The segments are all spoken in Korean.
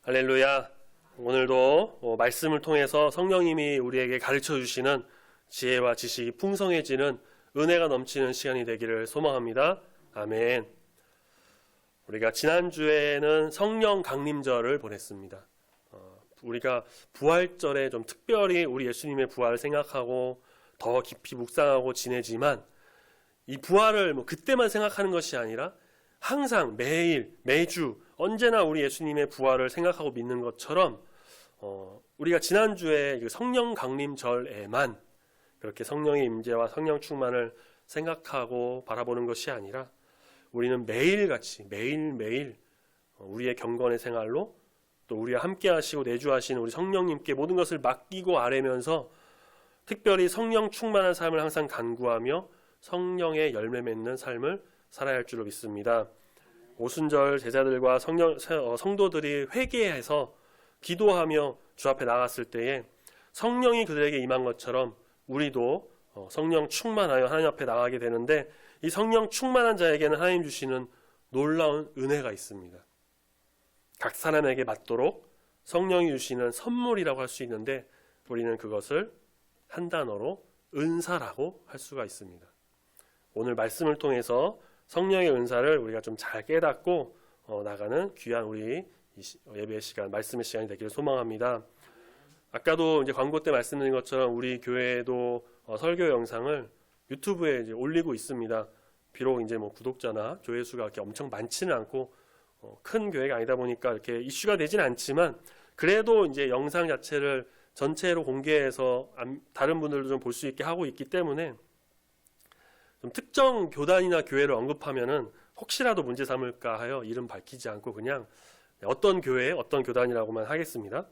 할렐루야. 오늘도 말씀을 통해서 성령님이 우리에게 가르쳐 주시는 지혜와 지식이 풍성해지는 은혜가 넘치는 시간이 되기를 소망합니다. 아멘. 우리가 지난주에는 성령 강림절을 보냈습니다. 우리가 부활절에 좀 특별히 우리 예수님의 부활을 생각하고 더 깊이 묵상하고 지내지만 이 부활을 그때만 생각하는 것이 아니라 항상 매일 매주 언제나 우리 예수님의 부활을 생각하고 믿는 것처럼 우리가 지난주에 성령 강림절에만 그렇게 성령의 임재와 성령 충만을 생각하고 바라보는 것이 아니라 우리는 매일같이 매일매일 우리의 경건의 생활로 또 우리와 함께 하시고 내주하시는 우리 성령님께 모든 것을 맡기고 아뢰면서 특별히 성령 충만한 삶을 항상 간구하며 성령의 열매 맺는 삶을 살아야 할 줄로 믿습니다. 오순절 제자들과 성도들이 회개해서 기도하며 주 앞에 나갔을 때에 성령이 그들에게 임한 것처럼 우리도 성령 충만하여 하나님 앞에 나가게 되는데 이 성령 충만한 자에게는 하나님 주시는 놀라운 은혜가 있습니다. 각 사람에게 맞도록 성령이 주시는 선물이라고 할 수 있는데 우리는 그것을 한 단어로 은사라고 할 수가 있습니다. 오늘 말씀을 통해서 성령의 은사를 우리가 좀 잘 깨닫고 나가는 귀한 우리 예배 시간, 말씀의 시간이 되기를 소망합니다. 아까도 이제 광고 때 말씀드린 것처럼 우리 교회도 설교 영상을 유튜브에 이제 올리고 있습니다. 비록 이제 구독자나 조회수가 이렇게 엄청 많지는 않고 큰 교회가 아니다 보니까 이렇게 이슈가 되진 않지만 그래도 이제 영상 자체를 전체로 공개해서 다른 분들도 좀 볼 수 있게 하고 있기 때문에 좀 특정 교단이나 교회를 언급하면은 혹시라도 문제 삼을까 하여 이름 밝히지 않고 그냥 어떤 교회, 어떤 교단이라고만 하겠습니다.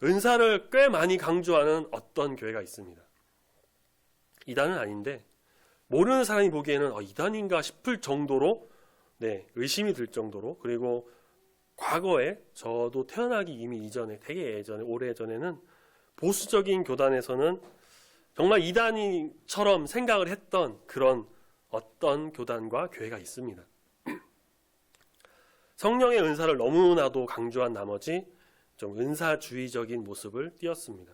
은사를 꽤 많이 강조하는 어떤 교회가 있습니다. 이단은 아닌데 모르는 사람이 보기에는 이단인가 싶을 정도로 의심이 들 정도로 그리고 과거에 저도 태어나기 이미 이전에 되게 예전에 오래전에는 보수적인 교단에서는 정말 이단처럼 생각을 했던 그런 어떤 교단과 교회가 있습니다. 성령의 은사를 너무나도 강조한 나머지 좀 은사주의적인 모습을 띄었습니다.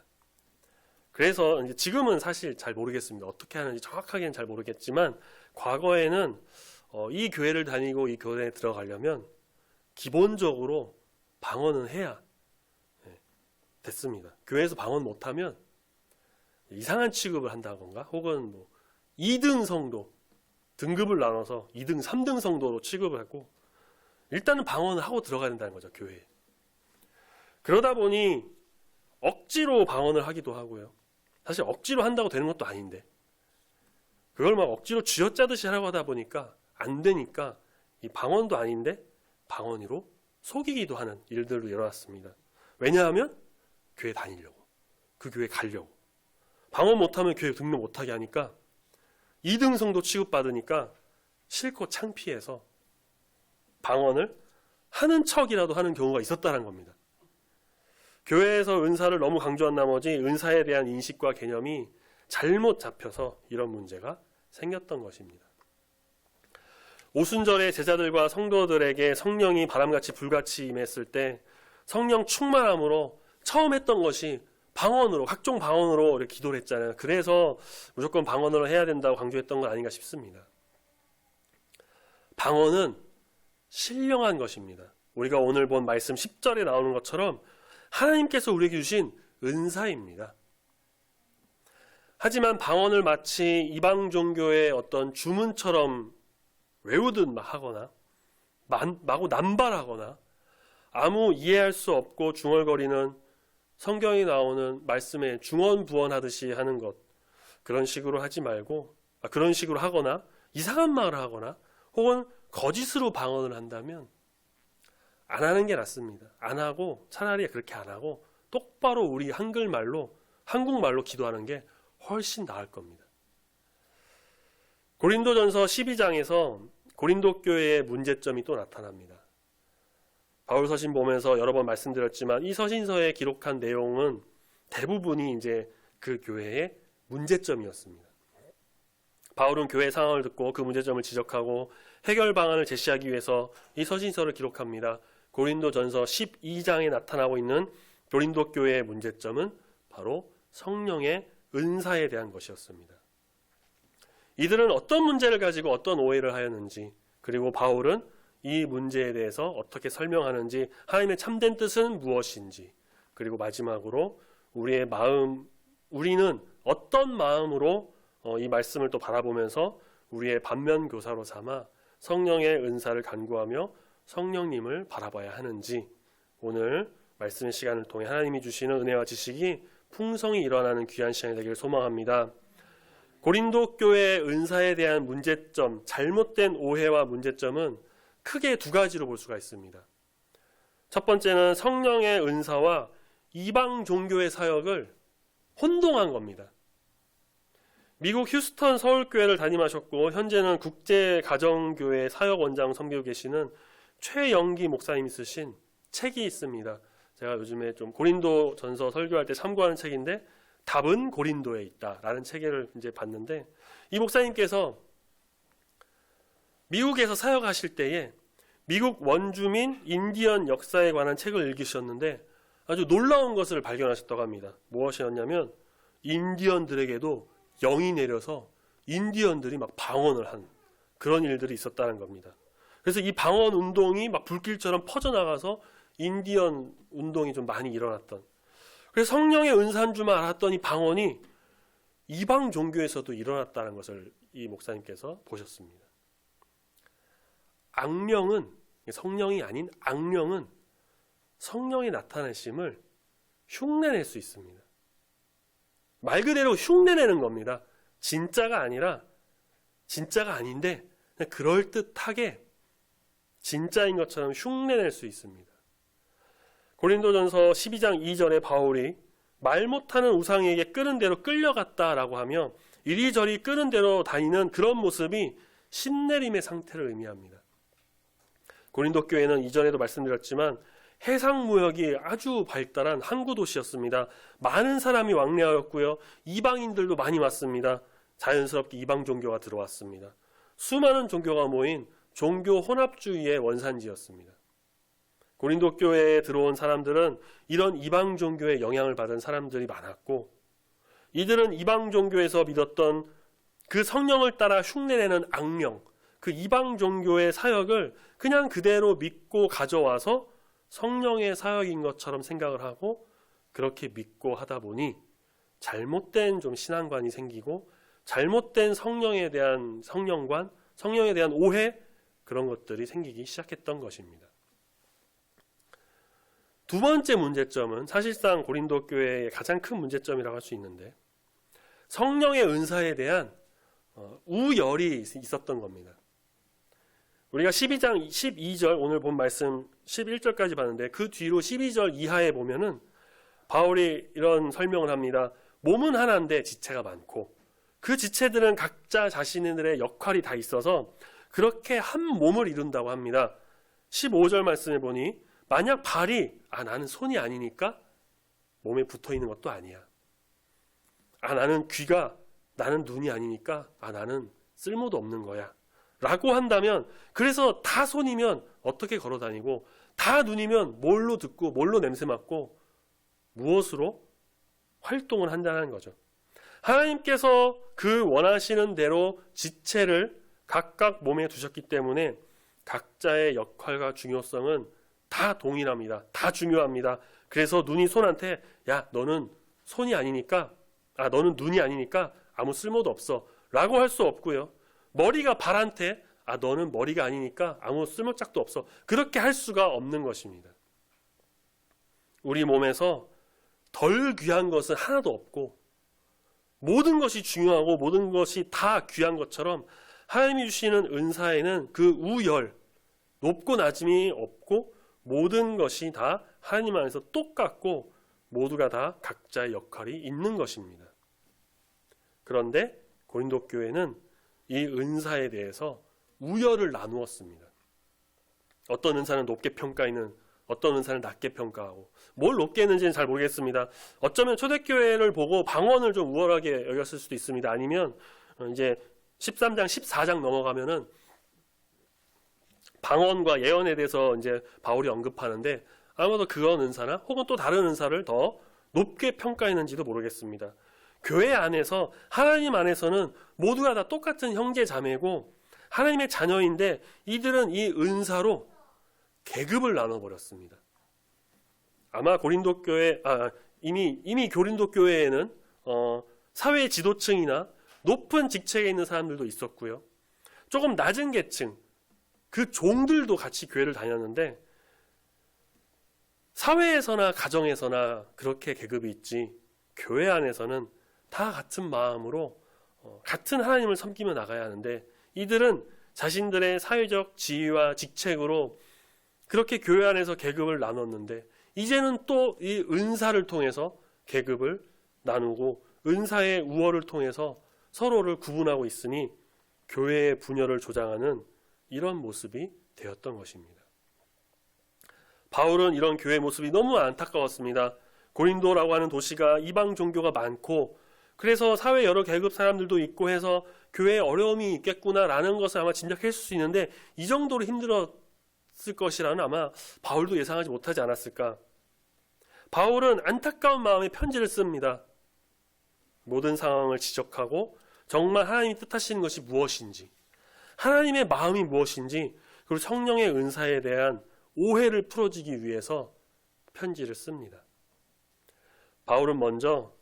그래서 이제 지금은 사실 잘 모르겠습니다. 어떻게 하는지 정확하게는 잘 모르겠지만 과거에는 이 교회를 다니고 이 교회에 들어가려면 기본적으로 방언은 해야 됐습니다. 교회에서 방언 못하면 이상한 취급을 한다던가 혹은 2등 성도 등급을 나눠서 2등, 3등 성도로 취급을 하고 일단은 방언을 하고 들어가야 된다는 거죠, 교회에. 그러다 보니 억지로 방언을 하기도 하고요. 사실 억지로 한다고 되는 것도 아닌데 그걸 막 억지로 쥐어짜듯이 하려고 하다 보니까 안 되니까 이 방언도 아닌데 방언으로 속이기도 하는 일들도 일어났습니다. 왜냐하면 교회 다니려고, 그 교회 가려고. 방언 못하면 교회 등록 못하게 하니까 2등 성도 취급받으니까 싫고 창피해서 방언을 하는 척이라도 하는 경우가 있었다는 겁니다. 교회에서 은사를 너무 강조한 나머지 은사에 대한 인식과 개념이 잘못 잡혀서 이런 문제가 생겼던 것입니다. 오순절에 제자들과 성도들에게 성령이 바람같이 불같이 임했을 때 성령 충만함으로 처음 했던 것이 방언으로, 각종 방언으로 이렇게 기도를 했잖아요. 그래서 무조건 방언으로 해야 된다고 강조했던 건 아닌가 싶습니다. 방언은 신령한 것입니다. 우리가 오늘 본 말씀 10절에 나오는 것처럼 하나님께서 우리에게 주신 은사입니다. 하지만 방언을 마치 이방 종교의 어떤 주문처럼 외우듯 막 하거나 마구 남발하거나 아무 이해할 수 없고 중얼거리는 성경에 나오는 말씀에 중언부언하듯이 하는 것 그런 식으로 하지 말고 그런 식으로 하거나 이상한 말을 하거나 혹은 거짓으로 방언을 한다면 안 하는 게 낫습니다. 안 하고 차라리 그렇게 안 하고 똑바로 우리 한국말로 기도하는 게 훨씬 나을 겁니다. 고린도전서 12장에서 고린도 교회의 문제점이 또 나타납니다. 바울 서신 보면서 여러 번 말씀드렸지만 이 서신서에 기록한 내용은 대부분이 이제 그 교회의 문제점이었습니다. 바울은 교회 상황을 듣고 그 문제점을 지적하고 해결 방안을 제시하기 위해서 이 서신서를 기록합니다. 고린도전서 12장에 나타나고 있는 고린도 교회의 문제점은 바로 성령의 은사에 대한 것이었습니다. 이들은 어떤 문제를 가지고 어떤 오해를 하였는지, 그리고 바울은 이 문제에 대해서 어떻게 설명하는지, 하나님의 참된 뜻은 무엇인지, 그리고 마지막으로 우리는 어떤 마음으로 이 말씀을 또 바라보면서 우리의 반면교사로 삼아 성령의 은사를 간구하며 성령님을 바라봐야 하는지, 오늘 말씀의 시간을 통해 하나님이 주시는 은혜와 지식이 풍성히 일어나는 귀한 시간이 되기를 소망합니다. 고린도 교회의 은사에 대한 문제점, 잘못된 오해와 문제점은 크게 두 가지로 볼 수가 있습니다. 첫 번째는 성령의 은사와 이방 종교의 사역을 혼동한 겁니다. 미국 휴스턴 서울교회를 담임하셨고 현재는 국제가정교회 사역원장 섬기고 계시는 최영기 목사님이 쓰신 책이 있습니다. 제가 요즘에 좀 고린도 전서 설교할 때 참고하는 책인데 답은 고린도에 있다라는 책을 이제 봤는데, 이 목사님께서 미국에서 사역하실 때에 미국 원주민 인디언 역사에 관한 책을 읽으셨는데 아주 놀라운 것을 발견하셨다고 합니다. 무엇이었냐면 인디언들에게도 영이 내려서 인디언들이 막 방언을 한 그런 일들이 있었다는 겁니다. 그래서 이 방언 운동이 막 불길처럼 퍼져나가서 인디언 운동이 좀 많이 일어났던, 그래서 성령의 은사인 줄만 알았던 이 방언이 이방 종교에서도 일어났다는 것을 이 목사님께서 보셨습니다. 악령은, 성령이 아닌 악령은 성령의 나타내심을 흉내낼 수 있습니다. 말 그대로 흉내내는 겁니다. 진짜가 아닌데 그냥 그럴듯하게 진짜인 것처럼 흉내낼 수 있습니다. 고린도전서 12장 2절에 바울이 말 못하는 우상에게 끄는 대로 끌려갔다라고 하며 이리저리 끄는 대로 다니는 그런 모습이 신내림의 상태를 의미합니다. 고린도 교회는 이전에도 말씀드렸지만 해상무역이 아주 발달한 항구 도시였습니다. 많은 사람이 왕래하였고요. 이방인들도 많이 왔습니다. 자연스럽게 이방 종교가 들어왔습니다. 수많은 종교가 모인 종교 혼합주의의 원산지였습니다. 고린도 교회에 들어온 사람들은 이런 이방 종교의 영향을 받은 사람들이 많았고, 이들은 이방 종교에서 믿었던 그 성령을 따라 흉내내는 악령, 그 이방 종교의 사역을 그냥 그대로 믿고 가져와서 성령의 사역인 것처럼 생각을 하고, 그렇게 믿고 하다 보니 잘못된 좀 신앙관이 생기고 잘못된 성령에 대한 성령관, 성령에 대한 오해, 그런 것들이 생기기 시작했던 것입니다. 두 번째 문제점은 사실상 고린도 교회의 가장 큰 문제점이라고 할 수 있는데, 성령의 은사에 대한 우열이 있었던 겁니다. 우리가 12장 12절 오늘 본 말씀 11절까지 봤는데 그 뒤로 12절 이하에 보면은 바울이 이런 설명을 합니다. 몸은 하나인데 지체가 많고 그 지체들은 각자 자신들의 역할이 다 있어서 그렇게 한 몸을 이룬다고 합니다. 15절 말씀에 보니 만약 발이 나는 손이 아니니까 몸에 붙어 있는 것도 아니야. 나는 귀가 나는 눈이 아니니까 나는 쓸모도 없는 거야. 라고 한다면, 그래서 다 손이면 어떻게 걸어 다니고 다 눈이면 뭘로 듣고 뭘로 냄새 맡고 무엇으로 활동을 한다는 거죠. 하나님께서 그 원하시는 대로 지체를 각각 몸에 두셨기 때문에 각자의 역할과 중요성은 다 동일합니다. 다 중요합니다. 그래서 눈이 손한테 야 너는 손이 아니니까 너는 눈이 아니니까 아무 쓸모도 없어 라고 할 수 없고요. 머리가 발한테 너는 머리가 아니니까 아무 쓸모짝도 없어 그렇게 할 수가 없는 것입니다. 우리 몸에서 덜 귀한 것은 하나도 없고 모든 것이 중요하고 모든 것이 다 귀한 것처럼 하나님이 주시는 은사에는 그 우열, 높고 낮음이 없고 모든 것이 다 하나님 안에서 똑같고 모두가 다 각자의 역할이 있는 것입니다. 그런데 고린도 교회는 이 은사에 대해서 우열을 나누었습니다. 어떤 은사는 높게 평가하는, 어떤 은사는 낮게 평가하고, 뭘 높게 했는지는 잘 모르겠습니다. 어쩌면 초대교회를 보고 방언을 좀 우월하게 여겼을 수도 있습니다. 아니면 이제 13장, 14장 넘어가면은 방언과 예언에 대해서 이제 바울이 언급하는데 아마도 그런 은사나 혹은 또 다른 은사를 더 높게 평가했는지도 모르겠습니다. 교회 안에서 하나님 안에서는 모두가 다 똑같은 형제 자매고 하나님의 자녀인데 이들은 이 은사로 계급을 나눠버렸습니다. 아마 고린도 교회 이미 고린도 교회에는 사회 지도층이나 높은 직책에 있는 사람들도 있었고요. 조금 낮은 계층 그 종들도 같이 교회를 다녔는데 사회에서나 가정에서나 그렇게 계급이 있지 교회 안에서는 다 같은 마음으로 같은 하나님을 섬기며 나가야 하는데 이들은 자신들의 사회적 지위와 직책으로 그렇게 교회 안에서 계급을 나눴는데 이제는 또 이 은사를 통해서 계급을 나누고 은사의 우월을 통해서 서로를 구분하고 있으니 교회의 분열을 조장하는 이런 모습이 되었던 것입니다. 바울은 이런 교회 모습이 너무 안타까웠습니다. 고린도라고 하는 도시가 이방 종교가 많고 그래서 사회 여러 계급 사람들도 있고 해서 교회에 어려움이 있겠구나라는 것을 아마 짐작했을 수 있는데 이 정도로 힘들었을 것이라는 아마 바울도 예상하지 못하지 않았을까. 바울은 안타까운 마음에 편지를 씁니다. 모든 상황을 지적하고 정말 하나님이 뜻하시는 것이 무엇인지 하나님의 마음이 무엇인지 그리고 성령의 은사에 대한 오해를 풀어주기 위해서 편지를 씁니다. 바울은 먼저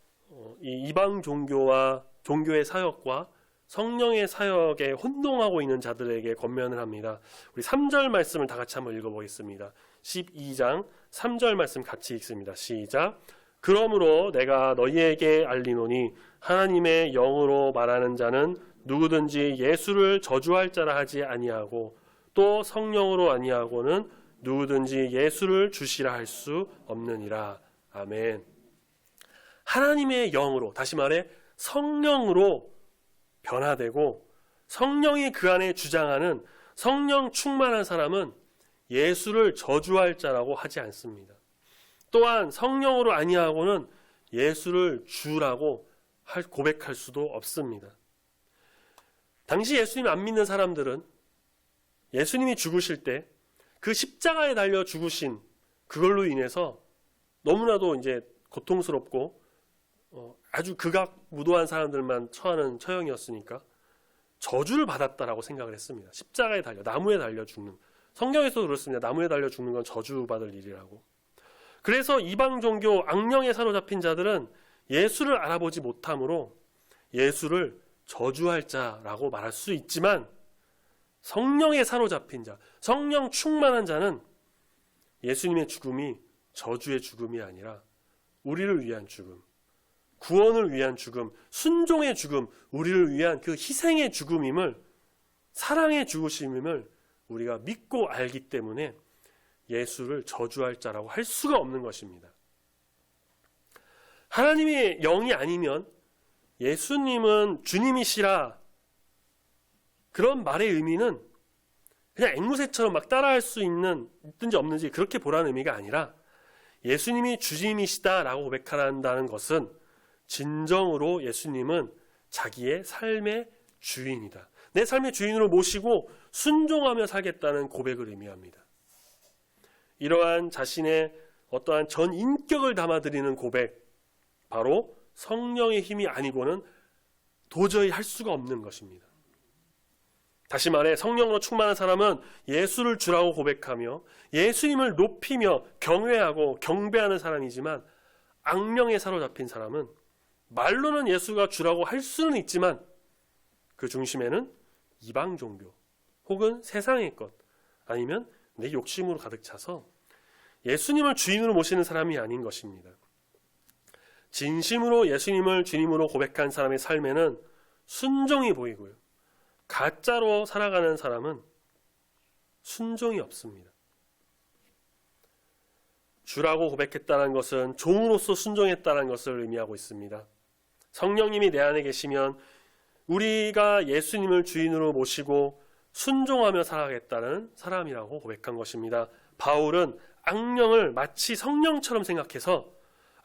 이 이방 종교의 사역과 성령의 사역에 혼동하고 있는 자들에게 권면을 합니다. 우리 3절 말씀을 다 같이 한번 읽어보겠습니다. 12장 3절 말씀 같이 읽습니다. 시작. 그러므로 내가 너희에게 알리노니 하나님의 영으로 말하는 자는 누구든지 예수를 저주할 자라 하지 아니하고 또 성령으로 아니하고는 누구든지 예수를 주시라 할 수 없느니라. 아멘. 하나님의 영으로, 다시 말해 성령으로 변화되고 성령이 그 안에 주장하는 성령 충만한 사람은 예수를 저주할 자라고 하지 않습니다. 또한 성령으로 아니하고는 예수를 주라고 고백할 수도 없습니다. 당시 예수님 안 믿는 사람들은 예수님이 죽으실 때 그 십자가에 달려 죽으신 그걸로 인해서 너무나도 이제 고통스럽고 아주 극악무도한 사람들만 처하는 처형이었으니까 저주를 받았다라고 생각을 했습니다. 십자가에 달려 나무에 달려 죽는, 성경에서도 그렇습니다. 나무에 달려 죽는 건 저주받을 일이라고. 그래서 이방 종교 악령에 사로잡힌 자들은 예수를 알아보지 못함으로 예수를 저주할 자라고 말할 수 있지만 성령에 사로잡힌 자, 성령 충만한 자는 예수님의 죽음이 저주의 죽음이 아니라 우리를 위한 죽음, 구원을 위한 죽음, 순종의 죽음, 우리를 위한 그 희생의 죽음임을, 사랑의 죽으심임을 우리가 믿고 알기 때문에 예수를 저주할 자라고 할 수가 없는 것입니다. 하나님의 영이 아니면 예수님은 주님이시라 그런 말의 의미는 그냥 앵무새처럼 막 따라할 수 있든지 없는지 그렇게 보라는 의미가 아니라 예수님이 주님이시다라고 고백한다는 것은 진정으로 예수님은 자기의 삶의 주인이다. 내 삶의 주인으로 모시고 순종하며 살겠다는 고백을 의미합니다. 이러한 자신의 어떠한 전 인격을 담아드리는 고백, 바로 성령의 힘이 아니고는 도저히 할 수가 없는 것입니다. 다시 말해 성령으로 충만한 사람은 예수를 주라고 고백하며 예수님을 높이며 경외하고 경배하는 사람이지만 악령에 사로잡힌 사람은 말로는 예수가 주라고 할 수는 있지만 그 중심에는 이방 종교 혹은 세상의 것 아니면 내 욕심으로 가득 차서 예수님을 주인으로 모시는 사람이 아닌 것입니다. 진심으로 예수님을 주님으로 고백한 사람의 삶에는 순종이 보이고요. 가짜로 살아가는 사람은 순종이 없습니다. 주라고 고백했다는 것은 종으로서 순종했다는 것을 의미하고 있습니다. 성령님이 내 안에 계시면 우리가 예수님을 주인으로 모시고 순종하며 살아가겠다는 사람이라고 고백한 것입니다. 바울은 악령을 마치 성령처럼 생각해서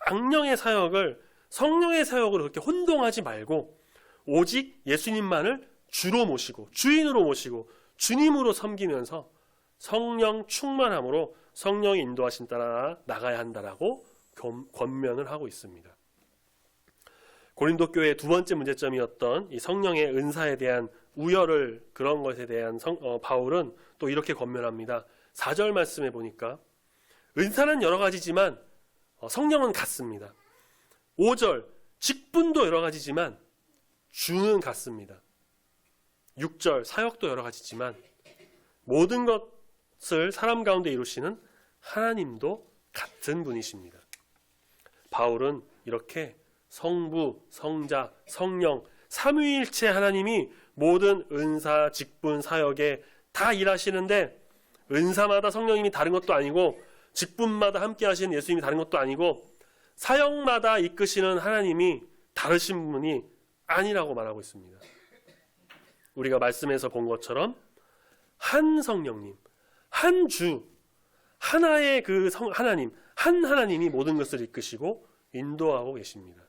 악령의 사역을 성령의 사역으로 그렇게 혼동하지 말고 오직 예수님만을 주로 모시고 주인으로 모시고 주님으로 섬기면서 성령 충만함으로 성령의 인도하신 따라 나가야 한다라고 권면을 하고 있습니다. 고린도 교회의 두 번째 문제점이었던 이 성령의 은사에 대한 우열을, 그런 것에 대한 바울은 또 이렇게 권면합니다. 4절 말씀에 보니까 은사는 여러 가지지만 성령은 같습니다. 5절 직분도 여러 가지지만 주는 같습니다. 6절 사역도 여러 가지지만 모든 것을 사람 가운데 이루시는 하나님도 같은 분이십니다. 바울은 이렇게 성부, 성자, 성령, 삼위일체 하나님이 모든 은사, 직분, 사역에 다 일하시는데 은사마다 성령님이 다른 것도 아니고 직분마다 함께 하시는 예수님이 다른 것도 아니고 사역마다 이끄시는 하나님이 다르신 분이 아니라고 말하고 있습니다. 우리가 말씀에서 본 것처럼 한 성령님, 한 주, 하나의 그 하나님, 한 하나님이 모든 것을 이끄시고 인도하고 계십니다.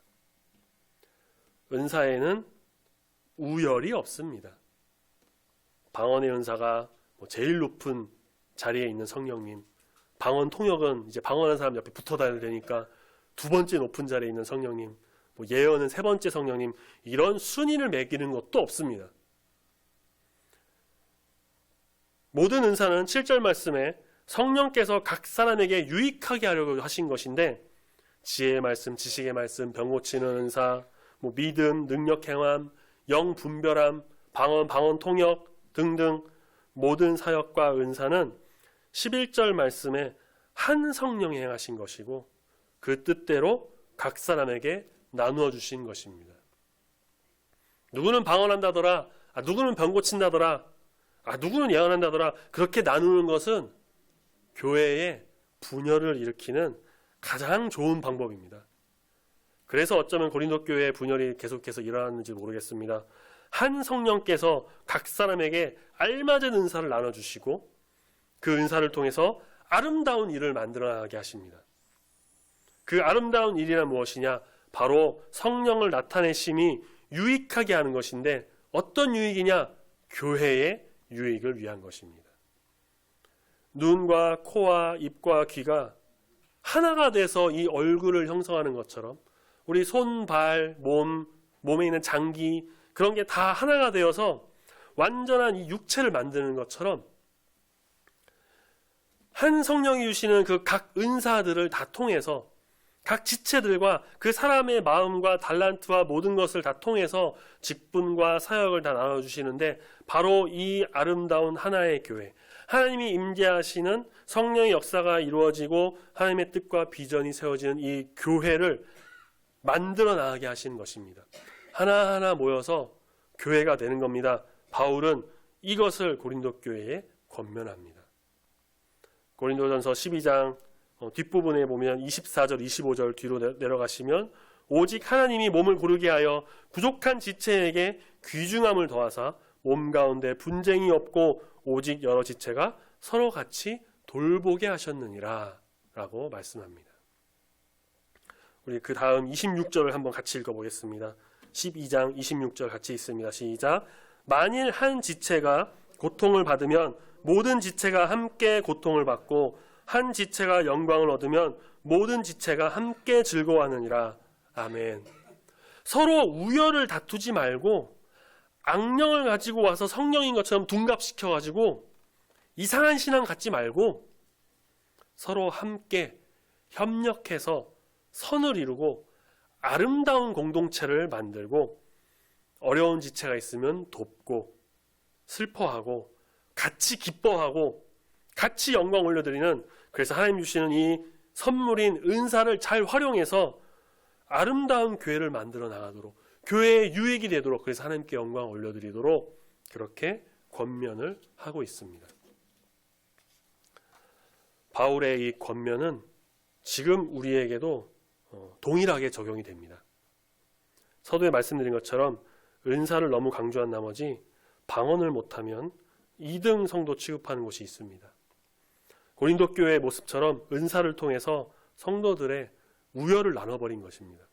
은사에는 우열이 없습니다. 방언의 은사가 제일 높은 자리에 있는 성령님, 방언 통역은 이제 방언한 사람 옆에 붙어 다녀야 되니까 두 번째 높은 자리에 있는 성령님, 예언은 세 번째 성령님, 이런 순위를 매기는 것도 없습니다. 모든 은사는 7절 말씀에 성령께서 각 사람에게 유익하게 하려고 하신 것인데 지혜의 말씀, 지식의 말씀, 병 고치는 은사, 믿음, 능력 행함, 영 분별함, 방언 통역 등등 모든 사역과 은사는 11절 말씀에 한 성령이 행하신 것이고 그 뜻대로 각 사람에게 나누어 주신 것입니다. 누구는 방언한다더라, 누구는 병 고친다더라, 누구는 예언한다더라, 그렇게 나누는 것은 교회에 분열을 일으키는 가장 좋은 방법입니다. 그래서 어쩌면 고린도 교회의 분열이 계속해서 일어났는지 모르겠습니다. 한 성령께서 각 사람에게 알맞은 은사를 나눠주시고 그 은사를 통해서 아름다운 일을 만들어나가게 하십니다. 그 아름다운 일이란 무엇이냐? 바로 성령을 나타내심이 유익하게 하는 것인데 어떤 유익이냐? 교회의 유익을 위한 것입니다. 눈과 코와 입과 귀가 하나가 돼서 이 얼굴을 형성하는 것처럼 우리 손, 발, 몸에 있는 장기 그런 게 다 하나가 되어서 완전한 이 육체를 만드는 것처럼 한 성령이 주시는 그 각 은사들을 다 통해서 각 지체들과 그 사람의 마음과 달란트와 모든 것을 다 통해서 직분과 사역을 다 나눠주시는데 바로 이 아름다운 하나의 교회, 하나님이 임재하시는 성령의 역사가 이루어지고 하나님의 뜻과 비전이 세워지는 이 교회를 만들어 나가게 하시는 것입니다. 하나하나 모여서 교회가 되는 겁니다. 바울은 이것을 고린도 교회에 권면합니다. 고린도전서 12장 뒷부분에 보면 24절, 25절 뒤로 내려가시면 오직 하나님이 몸을 고르게 하여 부족한 지체에게 귀중함을 더하사 몸 가운데 분쟁이 없고 오직 여러 지체가 서로 같이 돌보게 하셨느니라 라고 말씀합니다. 우리 그 다음 26절을 한번 같이 읽어보겠습니다. 12장 26절 같이 있습니다. 시작. 만일 한 지체가 고통을 받으면 모든 지체가 함께 고통을 받고 한 지체가 영광을 얻으면 모든 지체가 함께 즐거워하느니라. 아멘. 서로 우열을 다투지 말고 악령을 가지고 와서 성령인 것처럼 둔갑시켜가지고 이상한 신앙 갖지 말고 서로 함께 협력해서 선을 이루고 아름다운 공동체를 만들고 어려운 지체가 있으면 돕고 슬퍼하고 같이 기뻐하고 같이 영광 올려드리는, 그래서 하나님 주시는 이 선물인 은사를 잘 활용해서 아름다운 교회를 만들어 나가도록, 교회의 유익이 되도록, 그래서 하나님께 영광 올려드리도록 그렇게 권면을 하고 있습니다. 바울의 이 권면은 지금 우리에게도 동일하게 적용이 됩니다. 서두에 말씀드린 것처럼 은사를 너무 강조한 나머지 방언을 못하면 2등 성도 취급하는 곳이 있습니다. 고린도 교회의 모습처럼 은사를 통해서 성도들의 우열을 나눠버린 것입니다.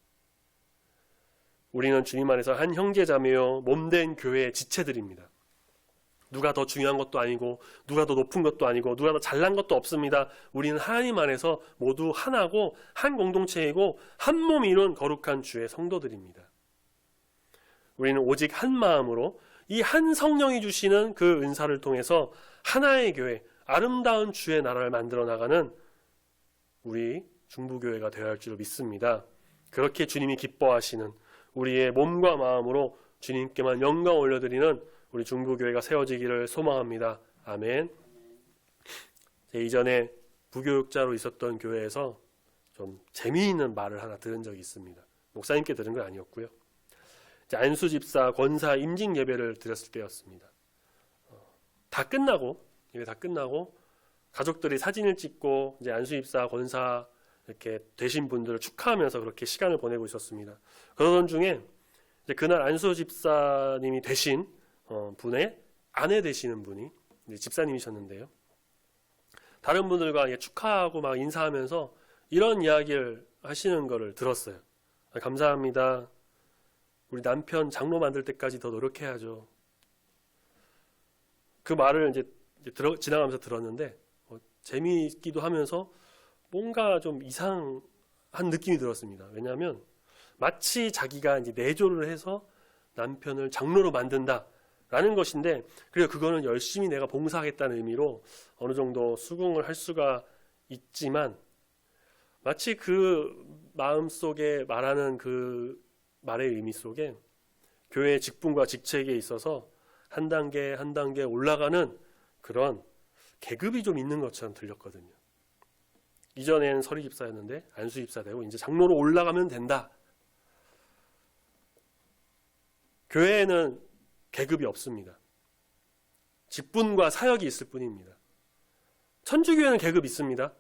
우리는 주님 안에서 한 형제자매요 몸된 교회의 지체들입니다. 누가 더 중요한 것도 아니고 누가 더 높은 것도 아니고 누가 더 잘난 것도 없습니다. 우리는 하나님 안에서 모두 하나고 한 공동체이고 한 몸이 이룬 거룩한 주의 성도들입니다. 우리는 오직 한 마음으로 이 한 성령이 주시는 그 은사를 통해서 하나의 교회, 아름다운 주의 나라를 만들어 나가는 우리 중부교회가 되어야 할 줄 믿습니다. 그렇게 주님이 기뻐하시는 우리의 몸과 마음으로 주님께만 영광 올려드리는 우리 중부교회가 세워지기를 소망합니다. 아멘. 이전에 부교육자로 있었던 교회에서 좀 재미있는 말을 하나 들은 적이 있습니다. 목사님께 들은 건 아니었고요. 안수 집사 권사 임직 예배를 드렸을 때였습니다. 예배 다 끝나고 가족들이 사진을 찍고 이제 안수 집사 권사 이렇게 되신 분들을 축하하면서 그렇게 시간을 보내고 있었습니다. 그러던 중에 이제 그날 안수 집사님이 되신 분의 아내 되시는 분이 집사님이셨는데요. 다른 분들과 축하하고 막 인사하면서 이런 이야기를 하시는 거를 들었어요. 감사합니다. 우리 남편 장로 만들 때까지 더 노력해야죠. 그 말을 이제 지나가면서 들었는데 재미있기도 하면서 뭔가 좀 이상한 느낌이 들었습니다. 왜냐하면 마치 자기가 이제 내조를 해서 남편을 장로로 만든다라는 것인데, 그리고 그거는 열심히 내가 봉사하겠다는 의미로 어느 정도 수긍을 할 수가 있지만, 마치 그 마음 속에 말하는 그 말의 의미 속에 교회의 직분과 직책에 있어서 한 단계 한 단계 올라가는 그런 계급이 좀 있는 것처럼 들렸거든요. 이전에는 서리 집사였는데 안수 집사 되고 이제 장로로 올라가면 된다. 교회에는 계급이 없습니다. 직분과 사역이 있을 뿐입니다. 천주교회는 계급이 있습니다.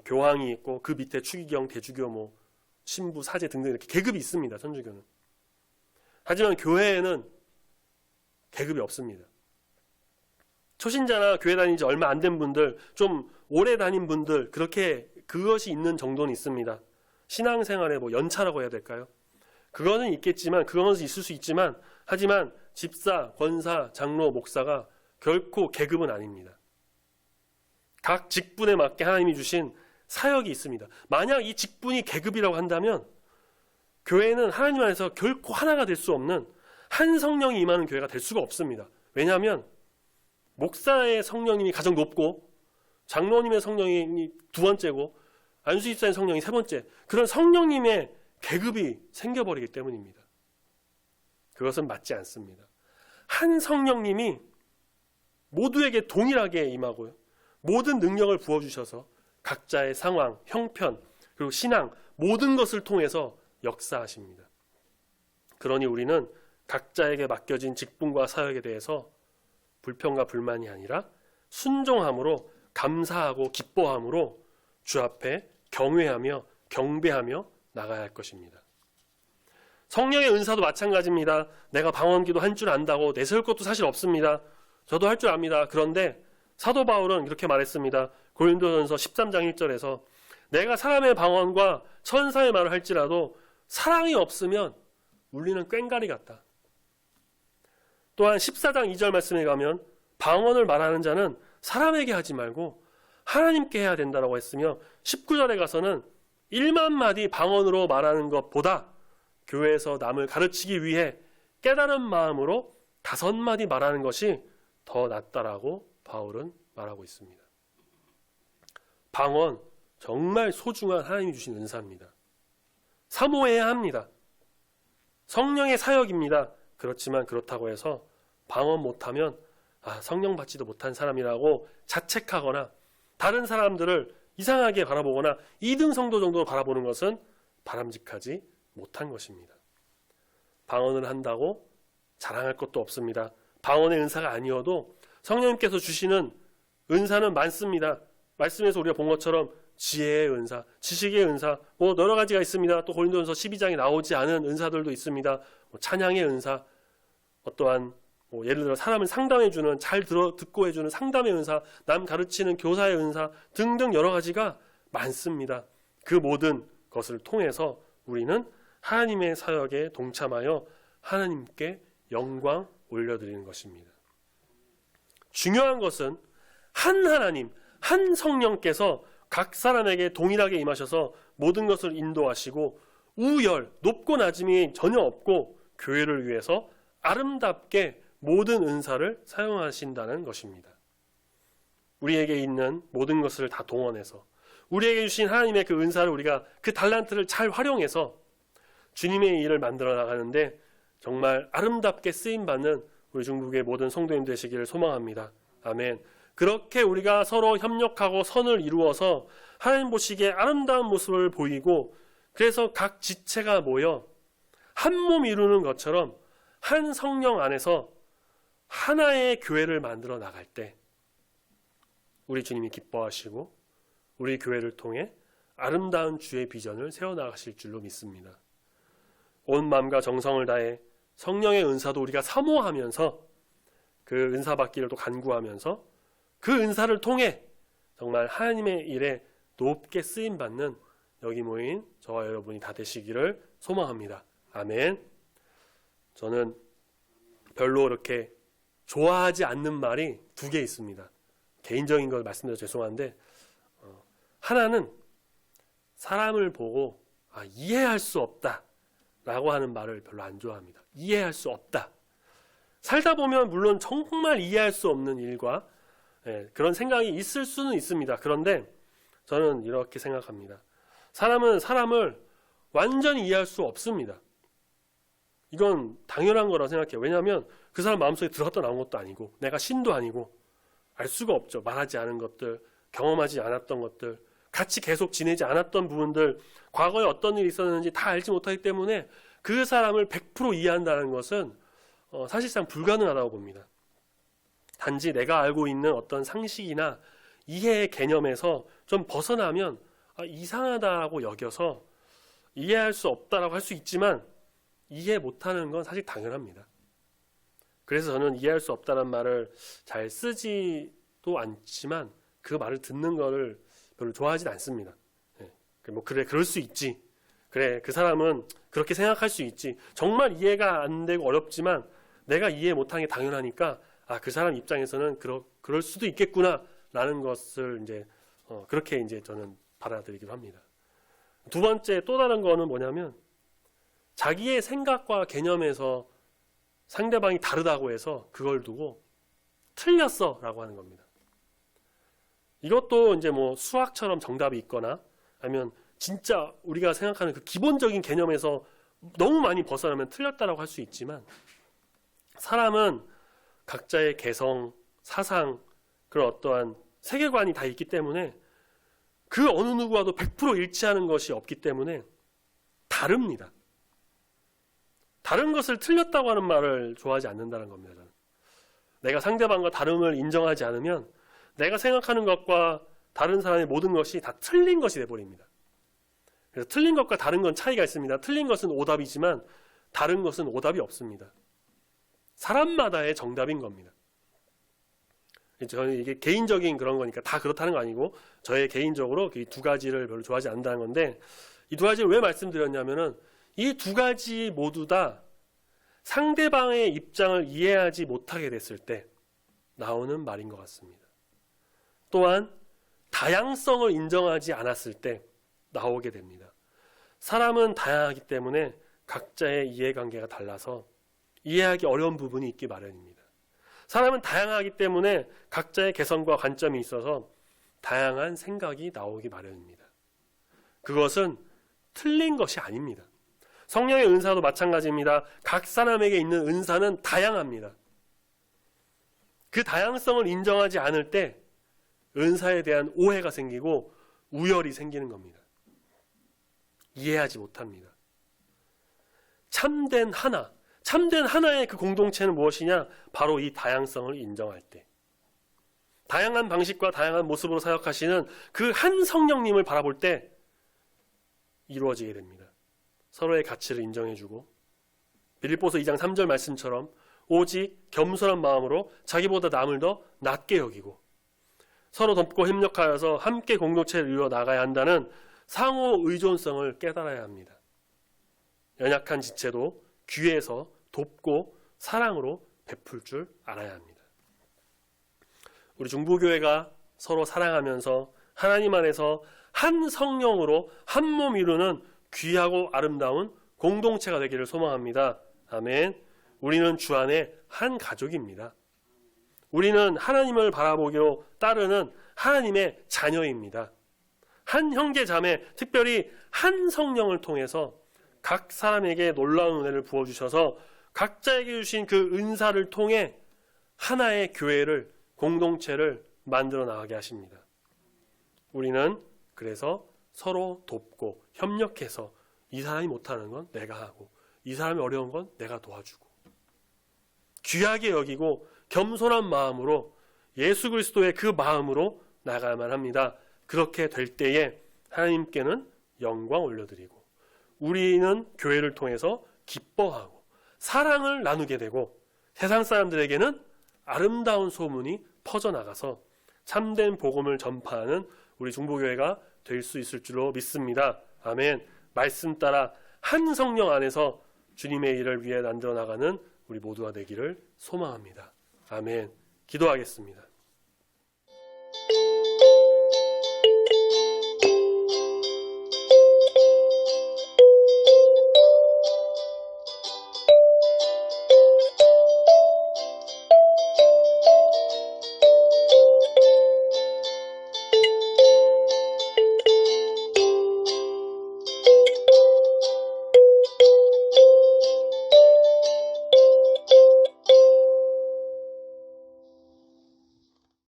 교황이 있고 그 밑에 추기경, 대주교, 신부, 사제 등등 이렇게 계급이 있습니다. 천주교는. 하지만 교회에는 계급이 없습니다. 초신자나 교회 다닌 지 얼마 안 된 분들, 좀 오래 다닌 분들, 그렇게 그것이 있는 정도는 있습니다. 신앙생활의 연차라고 해야 될까요? 그거는 있겠지만, 그거는 있을 수 있지만, 하지만 집사, 권사, 장로, 목사가 결코 계급은 아닙니다. 각 직분에 맞게 하나님이 주신 사역이 있습니다. 만약 이 직분이 계급이라고 한다면 교회는 하나님 안에서 결코 하나가 될 수 없는 한 성령이 임하는 교회가 될 수가 없습니다. 왜냐하면 목사의 성령님이 가장 높고 장로님의 성령이 두 번째고 안수집사의 성령이 세 번째, 그런 성령님의 계급이 생겨버리기 때문입니다. 그것은 맞지 않습니다. 한 성령님이 모두에게 동일하게 임하고요, 모든 능력을 부어주셔서 각자의 상황, 형편, 그리고 신앙 모든 것을 통해서 역사하십니다. 그러니 우리는 각자에게 맡겨진 직분과 사역에 대해서 불평과 불만이 아니라 순종함으로, 감사하고 기뻐함으로 주 앞에 경외하며 경배하며 나가야 할 것입니다. 성령의 은사도 마찬가지입니다. 내가 방언기도 한 줄 안다고 내세울 것도 사실 없습니다. 저도 할 줄 압니다. 그런데 사도 바울은 이렇게 말했습니다. 고린도전서 13장 1절에서 내가 사람의 방언과 천사의 말을 할지라도 사랑이 없으면 울리는 꽹과리 같다. 또한 14장 2절 말씀에 가면 방언을 말하는 자는 사람에게 하지 말고 하나님께 해야 된다고 했으며, 19절에 가서는 1만 마디 방언으로 말하는 것보다 교회에서 남을 가르치기 위해 깨달은 마음으로 5마디 말하는 것이 더 낫다라고 바울은 말하고 있습니다. 방언 정말 소중한 하나님이 주신 은사입니다. 사모해야 합니다. 성령의 사역입니다. 그렇지만 그렇다고 해서 방언 못하면 성령 받지도 못한 사람이라고 자책하거나 다른 사람들을 이상하게 바라보거나 2등 성도 정도로 바라보는 것은 바람직하지 못한 것입니다. 방언을 한다고 자랑할 것도 없습니다. 방언의 은사가 아니어도 성령님께서 주시는 은사는 많습니다. 말씀에서 우리가 본 것처럼 지혜의 은사, 지식의 은사, 여러 가지가 있습니다. 또 고린도전서 12장에 나오지 않은 은사들도 있습니다. 찬양의 은사, 어떠한 예를 들어 사람을 상담해주는, 잘 듣고 해주는 상담의 은사, 남 가르치는 교사의 은사 등등 여러 가지가 많습니다. 그 모든 것을 통해서 우리는 하나님의 사역에 동참하여 하나님께 영광 올려드리는 것입니다. 중요한 것은 한 하나님, 한 성령께서 각 사람에게 동일하게 임하셔서 모든 것을 인도하시고 우열, 높고 낮음이 전혀 없고 교회를 위해서 아름답게 모든 은사를 사용하신다는 것입니다. 우리에게 있는 모든 것을 다 동원해서 우리에게 주신 하나님의 그 은사를 우리가 그 달란트를 잘 활용해서 주님의 일을 만들어 나가는데 정말 아름답게 쓰임받는 우리 중국의 모든 성도님 되시기를 소망합니다. 아멘. 그렇게 우리가 서로 협력하고 선을 이루어서 하나님 보시기에 아름다운 모습을 보이고 그래서 각 지체가 모여 한 몸 이루는 것처럼 한 성령 안에서 하나의 교회를 만들어 나갈 때 우리 주님이 기뻐하시고 우리 교회를 통해 아름다운 주의 비전을 세워나가실 줄로 믿습니다. 온 마음과 정성을 다해 성령의 은사도 우리가 사모하면서 그 은사 받기를 또 간구하면서 그 은사를 통해 정말 하나님의 일에 높게 쓰임받는 여기 모인 저와 여러분이 다 되시기를 소망합니다. 아멘. 저는 별로 그렇게 좋아하지 않는 말이 두 개 있습니다. 개인적인 걸 말씀드려서 죄송한데 하나는 사람을 보고 이해할 수 없다 라고 하는 말을 별로 안 좋아합니다. 이해할 수 없다. 살다 보면 물론 정말 이해할 수 없는 일과 그런 생각이 있을 수는 있습니다. 그런데 저는 이렇게 생각합니다. 사람은 사람을 완전히 이해할 수 없습니다. 이건 당연한 거라 생각해요. 왜냐하면 그 사람 마음속에 들어갔다 나온 것도 아니고 내가 신도 아니고 알 수가 없죠. 말하지 않은 것들, 경험하지 않았던 것들, 같이 계속 지내지 않았던 부분들, 과거에 어떤 일이 있었는지 다 알지 못하기 때문에 그 사람을 100% 이해한다는 것은 사실상 불가능하다고 봅니다. 단지 내가 알고 있는 어떤 상식이나 이해의 개념에서 좀 벗어나면 이상하다고 여겨서 이해할 수 없다라고 할 수 있지만 이해 못하는 건 사실 당연합니다. 그래서 저는 이해할 수 없다는 말을 잘 쓰지도 않지만 그 말을 듣는 거를 별로 좋아하진 않습니다. 그래 그럴 수 있지. 그래 그 사람은 그렇게 생각할 수 있지. 정말 이해가 안 되고 어렵지만 내가 이해 못하는 게 당연하니까 그 사람 입장에서는 그럴 수도 있겠구나라는 것을 이제 그렇게 이제 저는 받아들이기도 합니다. 두 번째 또 다른 거는 뭐냐면 자기의 생각과 개념에서 상대방이 다르다고 해서 그걸 두고 틀렸어라고 하는 겁니다. 이것도 이제 뭐 수학처럼 정답이 있거나 아니면 진짜 우리가 생각하는 그 기본적인 개념에서 너무 많이 벗어나면 틀렸다라고 할 수 있지만 사람은 각자의 개성, 사상, 그런 어떠한 세계관이 다 있기 때문에 그 어느 누구와도 100% 일치하는 것이 없기 때문에 다릅니다. 다른 것을 틀렸다고 하는 말을 좋아하지 않는다는 겁니다. 저는. 내가 상대방과 다름을 인정하지 않으면 내가 생각하는 것과 다른 사람의 모든 것이 다 틀린 것이 돼버립니다. 그래서 틀린 것과 다른 건 차이가 있습니다. 틀린 것은 오답이지만 다른 것은 오답이 없습니다. 사람마다의 정답인 겁니다. 저는 이게 개인적인 그런 거니까 다 그렇다는 거 아니고 저의 개인적으로 이 두 가지를 별로 좋아하지 않는다는 건데 이 두 가지를 왜 말씀드렸냐면은 이 두 가지 모두 다 상대방의 입장을 이해하지 못하게 됐을 때 나오는 말인 것 같습니다. 또한 다양성을 인정하지 않았을 때 나오게 됩니다. 사람은 다양하기 때문에 각자의 이해관계가 달라서 이해하기 어려운 부분이 있기 마련입니다. 사람은 다양하기 때문에 각자의 개성과 관점이 있어서 다양한 생각이 나오기 마련입니다. 그것은 틀린 것이 아닙니다. 성령의 은사도 마찬가지입니다. 각 사람에게 있는 은사는 다양합니다. 그 다양성을 인정하지 않을 때 은사에 대한 오해가 생기고 우열이 생기는 겁니다. 이해하지 못합니다. 참된 하나의 그 공동체는 무엇이냐? 바로 이 다양성을 인정할 때. 다양한 방식과 다양한 모습으로 사역하시는 그 한 성령님을 바라볼 때 이루어지게 됩니다. 서로의 가치를 인정해주고 빌립보서 2장 3절 말씀처럼 오직 겸손한 마음으로 자기보다 남을 더 낮게 여기고 서로 돕고 협력하여서 함께 공동체를 이루어 나가야 한다는 상호 의존성을 깨달아야 합니다. 연약한 지체도 귀에서 돕고 사랑으로 베풀 줄 알아야 합니다. 우리 중보교회가 서로 사랑하면서 하나님 안에서 한 성령으로 한 몸 이루는 귀하고 아름다운 공동체가 되기를 소망합니다. 아멘. 우리는 주 안에 한 가족입니다. 우리는 하나님을 바라보기로 따르는 하나님의 자녀입니다. 한 형제 자매, 특별히 한 성령을 통해서 각 사람에게 놀라운 은혜를 부어주셔서 각자에게 주신 그 은사를 통해 하나의 교회를, 공동체를 만들어 나가게 하십니다. 우리는 그래서 서로 돕고 협력해서 이 사람이 못하는 건 내가 하고 이 사람이 어려운 건 내가 도와주고 귀하게 여기고 겸손한 마음으로 예수 그리스도의 그 마음으로 나가야만 합니다. 그렇게 될 때에 하나님께는 영광 올려드리고 우리는 교회를 통해서 기뻐하고 사랑을 나누게 되고 세상 사람들에게는 아름다운 소문이 퍼져나가서 참된 복음을 전파하는 우리 중보교회가 될 수 있을 줄로 믿습니다. 아멘. 말씀 따라 한 성령 안에서 주님의 일을 위해 만들어 나가는 우리 모두가 되기를 소망합니다. 아멘. 기도하겠습니다.